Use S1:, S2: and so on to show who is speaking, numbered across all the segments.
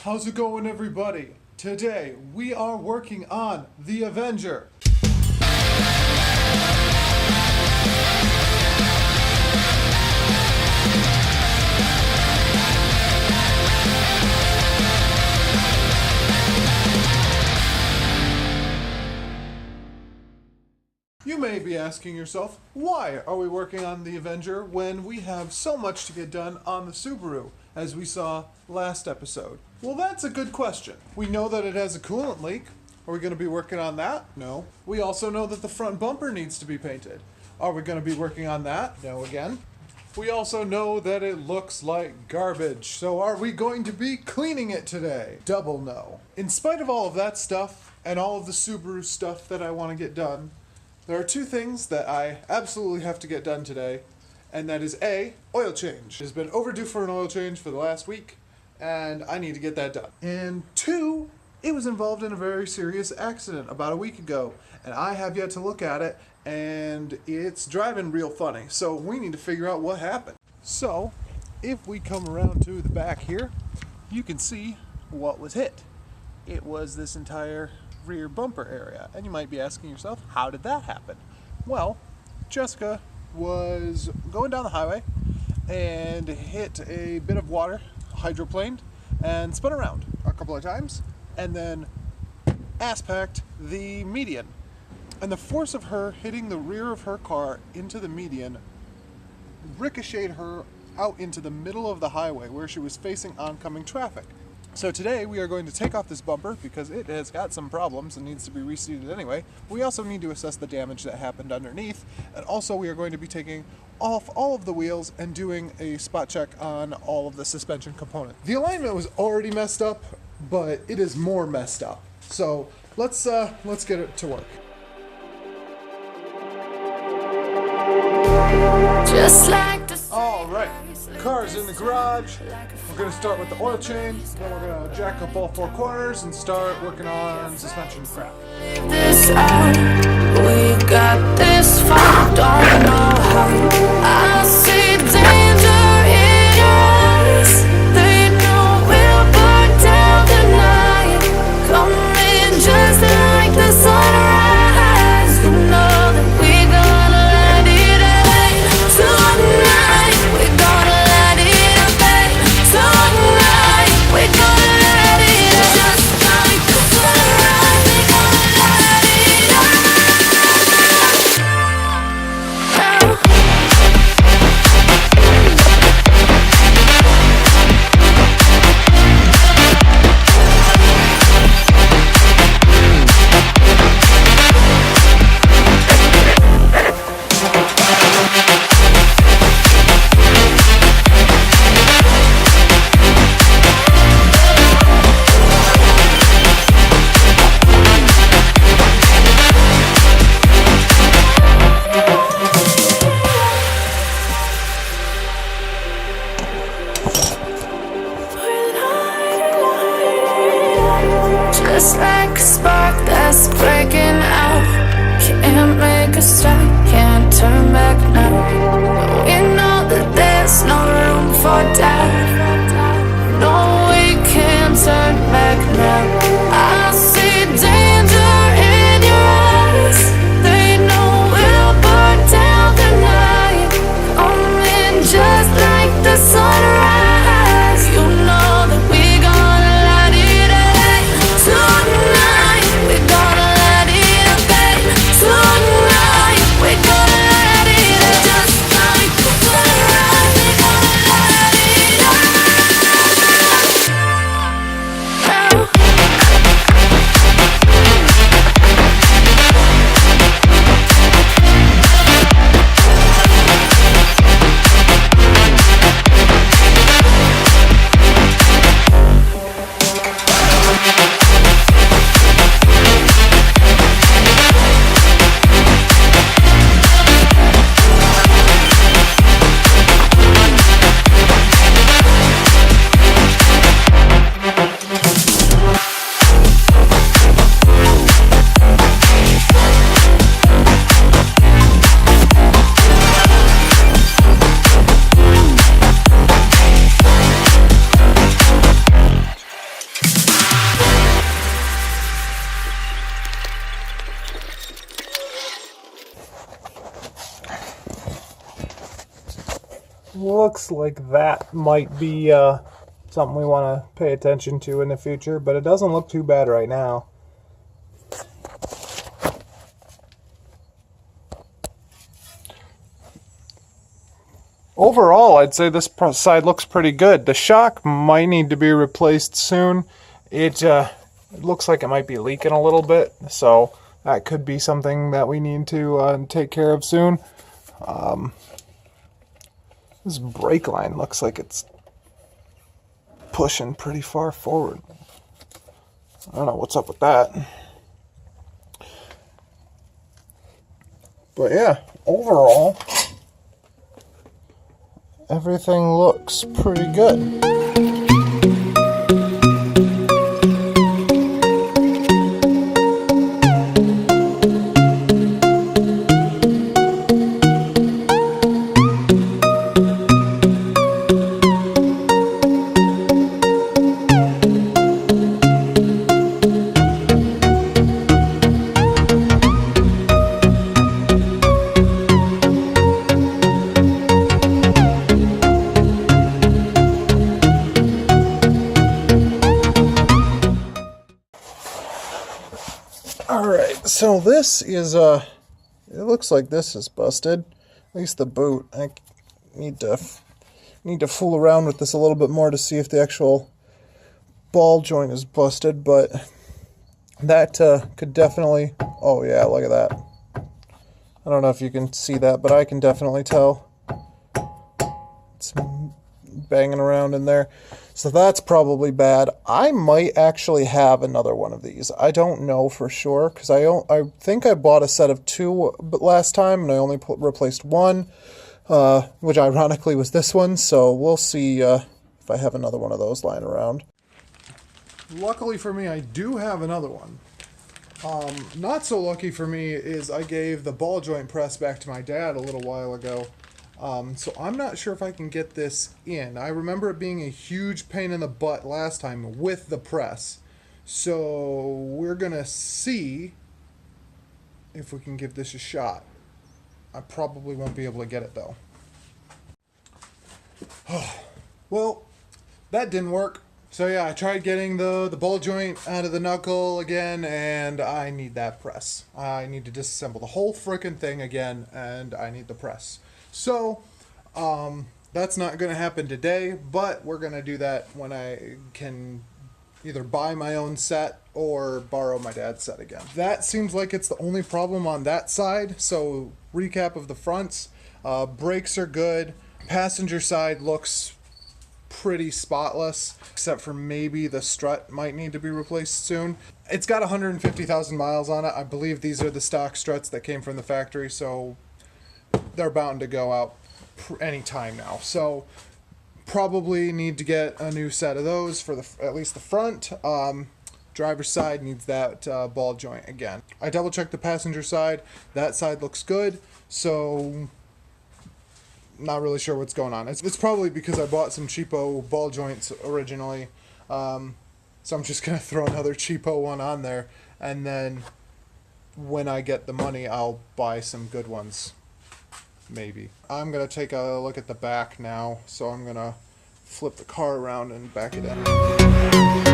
S1: How's it going, everybody? Today we are working on the Avenger. You may be asking yourself, why are we working on the Avenger when we have so much to get done on the Subaru, as we saw last episode? Well, that's a good question. We know that it has a coolant leak. Are we going to be working on that? No. We also know that the front bumper needs to be painted. Are we going to be working on that? No again. We also know that it looks like garbage. So are we going to be cleaning it today? Double no. In spite of all of that stuff and all of the Subaru stuff that I want to get done, there are two things that I absolutely have to get done today, and that is A, oil change. It has been overdue for an oil change for the last week, and I need to get that done. And two, it was involved in a very serious accident about a week ago, and I have yet to look at it, and it's driving real funny, so we need to figure out what happened. So, if we come around to the back here, you can see what was hit. It was this entire rear bumper area, and you might be asking yourself, how did that happen? Well, Jessica was going down the highway and hit a bit of water, hydroplaned, and spun around a couple of times, and then ass-packed the median. And the force of her hitting the rear of her car into the median ricocheted her out into the middle of the highway where she was facing oncoming traffic. So today we are going to take off this bumper because it has got some problems and needs to be reseated anyway. We also need to assess the damage that happened underneath, and also we are going to be taking off all of the wheels and doing a spot check on all of the suspension components. The alignment was already messed up, but it is more messed up. So let's get it to work.
S2: Just like
S1: all right, car's in the garage. We're going to start with the oil change, then we're going to jack up all four corners and start working on suspension crap.
S2: this out, we got this far, don't know how. I see danger in your eyes. They know we'll burn down the night. Coming just like the sunrise. You know that we gonna let it rain tonight. We gonna let it rain tonight. We gonna let it just like the sunrise. We gonna let it rain. Just like a spark that's breaking out. Can't make a stop, can't turn back now. We know that there's no room for doubt. No, we can't turn back now. I see danger in your eyes. They know we'll burn down the night. Coming just like the sunrise. You know that we gonna let it rain tonight. We gonna let it
S3: looks like that might be something we want to pay attention to in the future, but it doesn't look too bad right now. Overall, I'd say this side looks pretty good. The shock might need to be replaced soon. It looks like it might be leaking a little bit, so that could be something that we need to take care of soon. This brake line looks like it's pushing pretty far forward. I don't know what's up with that. But yeah, overall, everything looks pretty good. Alright, so this is, it looks like this is busted. At least the boot. I need to fool around with this a little bit more to see if the actual ball joint is busted, but that could definitely, oh yeah, look at that. I don't know if you can see that, but I can definitely tell. It's banging around in there. So that's probably bad. I might actually have another one of these. I don't know for sure, because I think I bought a set of two last time, and I only replaced one, which ironically was this one. So we'll see if I have another one of those lying around.
S1: Luckily for me, I do have another one. Not so lucky for me is I gave the ball joint press back to my dad a little while ago. So I'm not sure if I can get this in. I remember it being a huge pain in the butt last time with the press. So we're going to see if we can give this a shot. I probably won't be able to get it though. Well, that didn't work. So yeah, I tried getting the ball joint out of the knuckle again, and I need that press. I need to disassemble the whole frickin' thing again, and I need the press. So, that's not going to happen today, but we're going to do that when I can either buy my own set or borrow my dad's set again. That seems like it's the only problem on that side. So, recap of the fronts. Brakes are good. Passenger side looks pretty spotless, except for maybe the strut might need to be replaced soon. It's got 150,000 miles on it. I believe these are the stock struts that came from the factory, so they're bound to go out any time now. So probably need to get a new set of those for at least the front. Driver's side needs that ball joint again. I double checked the passenger side. That side looks good. So not really sure what's going on. It's probably because I bought some cheapo ball joints originally. So I'm just going to throw another cheapo one on there. And then when I get the money, I'll buy some good ones. Maybe. I'm going to take a look at the back now, so I'm going to flip the car around and back it in.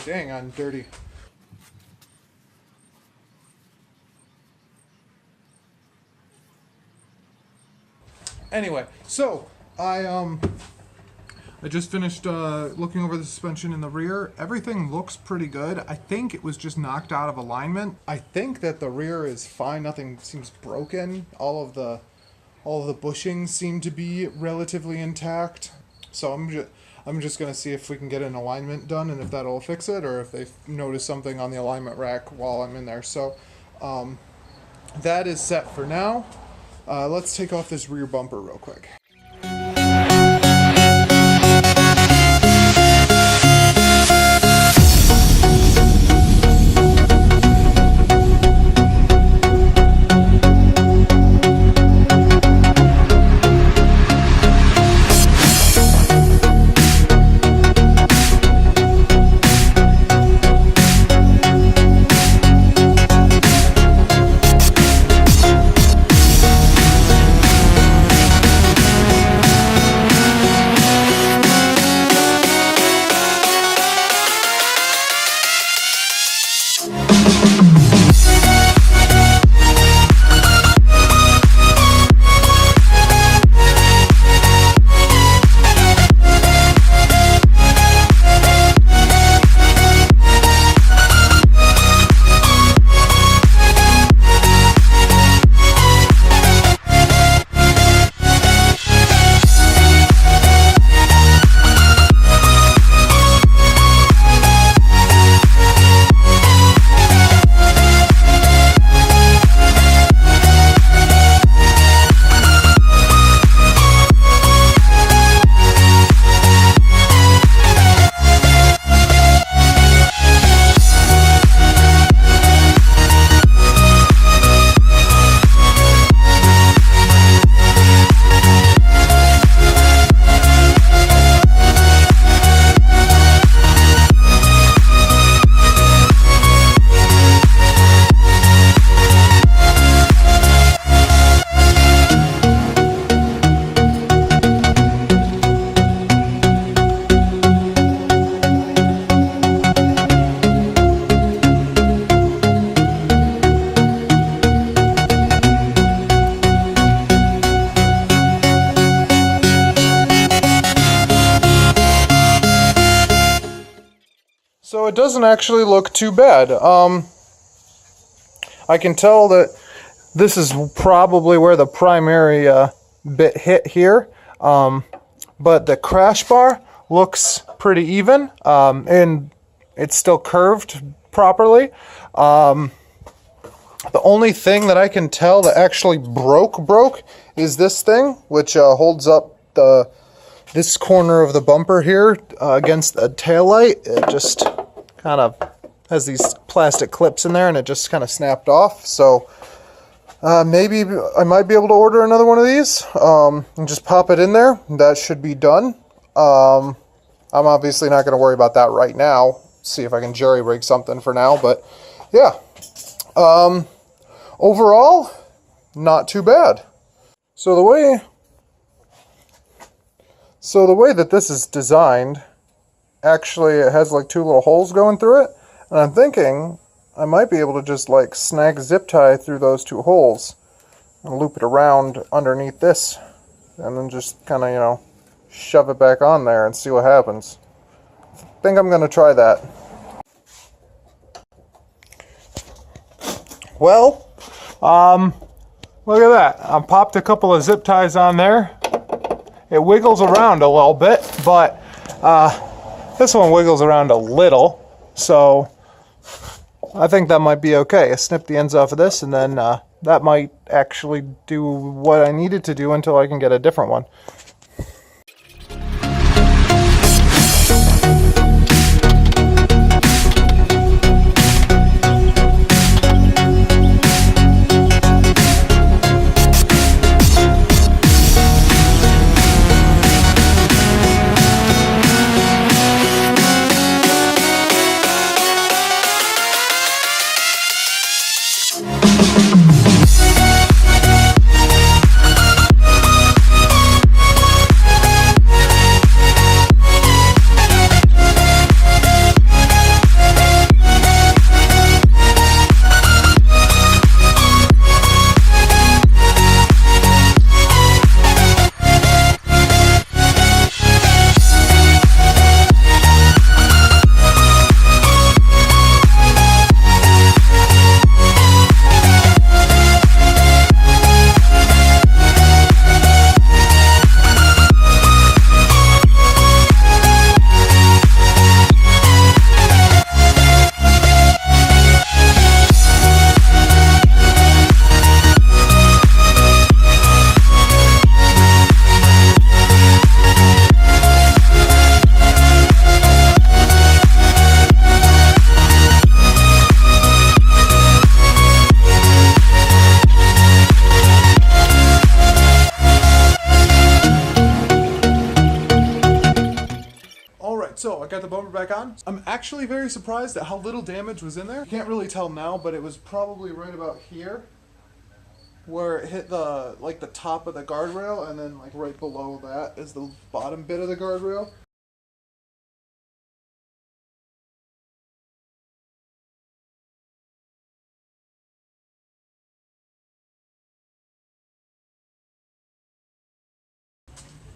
S1: dang, I'm dirty. Anyway, so I just finished looking over the suspension in the rear. Everything looks pretty good. I think it was just knocked out of alignment. I think that the rear is fine. Nothing seems broken. All of the bushings seem to be relatively intact. So I'm just gonna see if we can get an alignment done and if that'll fix it, or if they notice something on the alignment rack while I'm in there. So that is set for now. Let's take off this rear bumper real quick. So it doesn't actually look too bad. I can tell that this is probably where the primary bit hit here, but the crash bar looks pretty even, and it's still curved properly. The only thing that I can tell that actually broke is this thing, which holds up this corner of the bumper here against the taillight. It just kind of has these plastic clips in there, and it just kind of snapped off. So maybe I might be able to order another one of these and just pop it in there. That should be done. I'm obviously not going to worry about that right now. See if I can jerry rig something for now, but yeah. Overall, not too bad. So the way that this is designed, actually it has like 2 little holes going through it, and I'm thinking I might be able to just like snag zip tie through those 2 holes and loop it around underneath this, and then just kind of, you know, shove it back on there and see what happens. I think I'm going to try that. Well, look at that. I popped a couple of zip ties on there. It wiggles around a little bit, but this one wiggles around a little, so I think that might be okay. I snip the ends off of this, and then that might actually do what I needed to do until I can get a different one. I got the bumper back on. I'm actually very surprised at how little damage was in there. You can't really tell now, but it was probably right about here where it hit the top of the guardrail, and then like right below that is the bottom bit of the guardrail.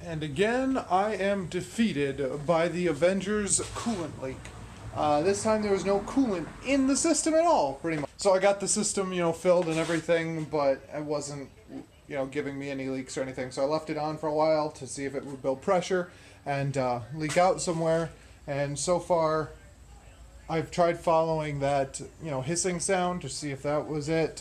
S1: And again, I am defeated by the Avenger's coolant leak. This time there was no coolant in the system at all, pretty much. So I got the system, filled and everything, but it wasn't, giving me any leaks or anything. So I left it on for a while to see if it would build pressure and leak out somewhere. And so far, I've tried following that, hissing sound to see if that was it.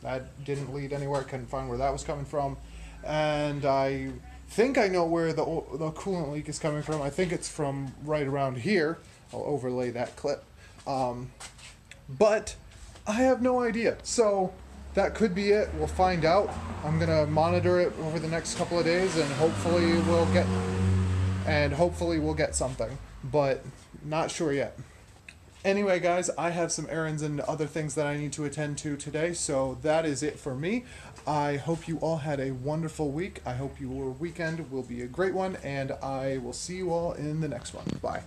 S1: That didn't lead anywhere. Couldn't find where that was coming from. And I think I know where the coolant leak is coming from. I think it's from right around here. I'll overlay that clip. But I have no idea. So that could be it. We'll find out. I'm going to monitor it over the next couple of days, and hopefully we'll get something. But not sure yet. Anyway, guys, I have some errands and other things that I need to attend to today, so that is it for me. I hope you all had a wonderful week. I hope your weekend will be a great one, and I will see you all in the next one. Bye.